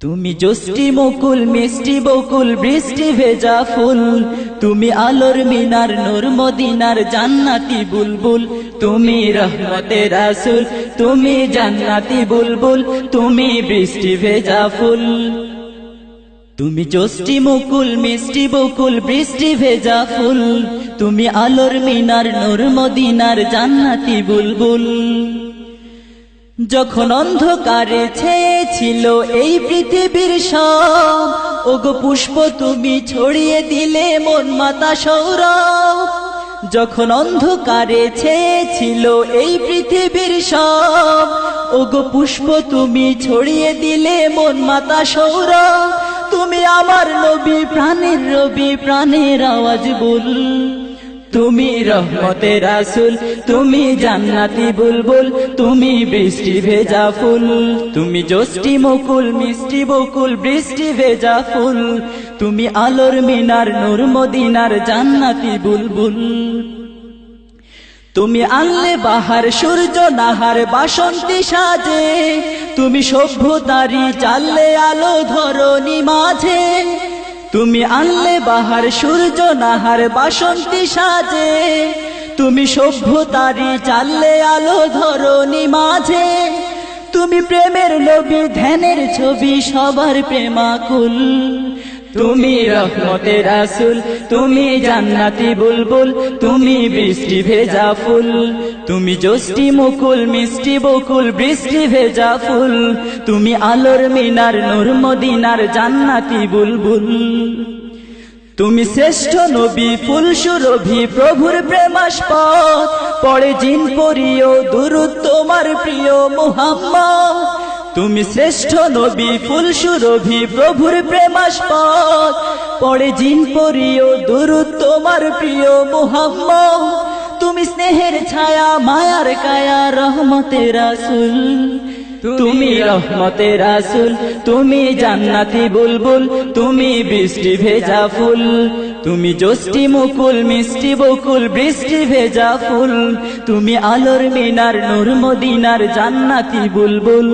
তুমি জষ্টি মুকুল মিষ্টি বকুল বৃষ্টি ভেজা ফুল, তুমি আলোর মিনার নূর মদিনার জান্নাতি বুলবুল, তুমি রহমতের রাসূল, তুমি জান্নাতি বুলবুল, তুমি বৃষ্টি ভেজা ফুল। তুমি জষ্টি মুকুল মিষ্টি বকুল বৃষ্টি ভেজা ফুল, তুমি আলোর মিনার নূর মদিনার জান্নাতি বুলবুল। যখন অন্ধকারে ছেয়েছিল এই পৃথিবীর সব, ওগো পুষ্প তুমি ছড়িয়ে দিলে মন মাতা সৌরভ। যখন অন্ধকারে ছেয়েছিল এই পৃথিবীর সব, ওগো পুষ্প তুমি ছড়িয়ে দিলে মন মাতা সৌরভ। তুমি আমার নবী প্রাণের রবি প্রাণের আওয়াজ বল, তুমি রহমতের রাসূল, তুমি জান্নাতি বুলবুল, তুমি বৃষ্টি ভেজা ফুল। তুমি জষ্টি মুকুল মিষ্টি বকুল বৃষ্টি ভেজা ফুল, তুমি আলোর মিনার নূর মদিনার জান্নাতি বুলবুল। তুমি আনলে বাহার সূর্য নাহার বাসন্তী সাজে, তুমি সভ্যতারি চাললে আলো ধরণী মাঝে। তুমি আনলে বাহার সূর্য নাহার বাসন্তী সাজে, তুমি সভ্যতারি চাললে আলো ধরণী মাঝে। তুমি প্রেমের নবী ধ্যানের ছবি সবার প্রেমাকুল, তুমি রহমতের রাসূল, তুমি জান্নাতি বুলবুল, তুমি বৃষ্টি ভেজা ফুল। তুমি জষ্টি মুকুল মিষ্টি বকুল বৃষ্টি ভেজা ফুল, তুমি আলোর মিনার নূর মদিনার জান্নাতি বুলবুল। তুমি শ্রেষ্ঠ নবী ফুল সুরভি প্রভুর প্রেমাস্পদ, পড়ে জিন পরিও দুরূদ তোমার প্রিয় মুহাম্মদ। তুমি শ্রেষ্ঠ নবী ফুল সুরভি প্রভুর প্রেমাস্পদ, পড়ে জিন পরিও দুরূদ তোমার প্রিয় মুহাম্মদ। তুমি স্নেহের ছায়া মায়ার কায়া রহমতের রাসূল, তুমি রহমতের রাসূল, তুমি জান্নাতি বুলবুল, তুমি বৃষ্টি ভেজা ফুল। তুমি জষ্টি মুকুল মিষ্টি বকুল বৃষ্টি ভেজা ফুল, তুমি আলোর মিনার নূর মদিনার জান্নাতি বুলবুল।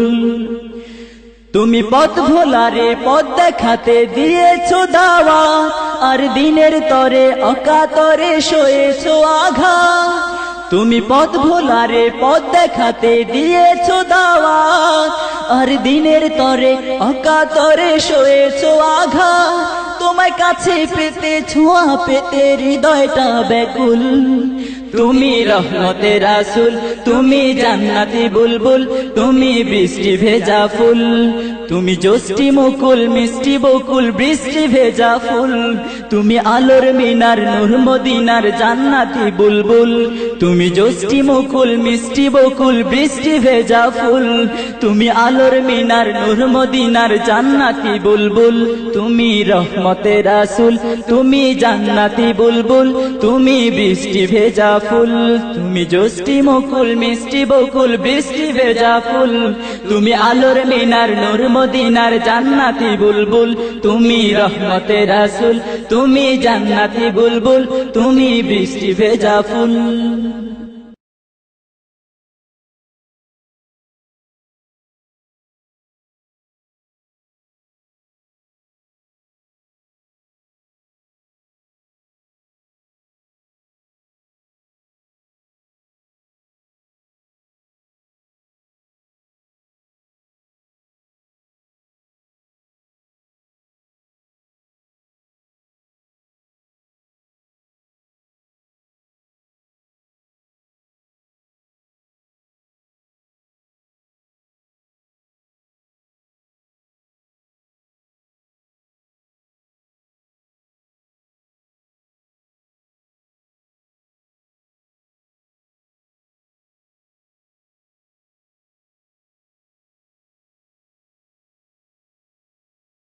তুমি পথ ভোলারে পথ দেখাতে দিয়েছো দাওয়াত, আর দিনের তরে অকাতরে সয়েছো আঘাত। তুমি পথ ভোলারে পথ দেখাতে দিয়েছো দাওয়াত, আর দিনের তরে অকাতরে সয়েছো আঘাত। তোমায় কাছে পেতে ছোঁয়া পেতে হৃদয়টা ব্যাকুল, তুমি রহমতের রাসূল, তুমি জান্নাতি বুলবুল, তুমি বৃষ্টি ভেজা ফুল। তুমি জষ্টি মুকুল মিষ্টি বকুল বৃষ্টি ভেজা ফুল, তুমি আলোর মিনার নূর মদিনার জান্নাতি বুলবুল। তুমি জষ্টি মুকুল মিষ্টি বকুল বৃষ্টি ভেজা ফুল, তুমি আলোর মিনার নূর মদিনার জান্নাতি বুলবুল। তুমি রহমতের রাসূল, তুমি জান্নাতি বুলবুল, তুমি বৃষ্টি ভেজা ফুল। তুমি জষ্টি মুকুল মিষ্টি বকুল বৃষ্টি ভেজা ফুল, তুমি আলোর মিনার নূর মদিনার জান্নাতি বুলবুল। তুমি রহমতের রাসূল, তুমি জান্নাতি বুলবুল, তুমি বৃষ্টি ভেজা ফুল।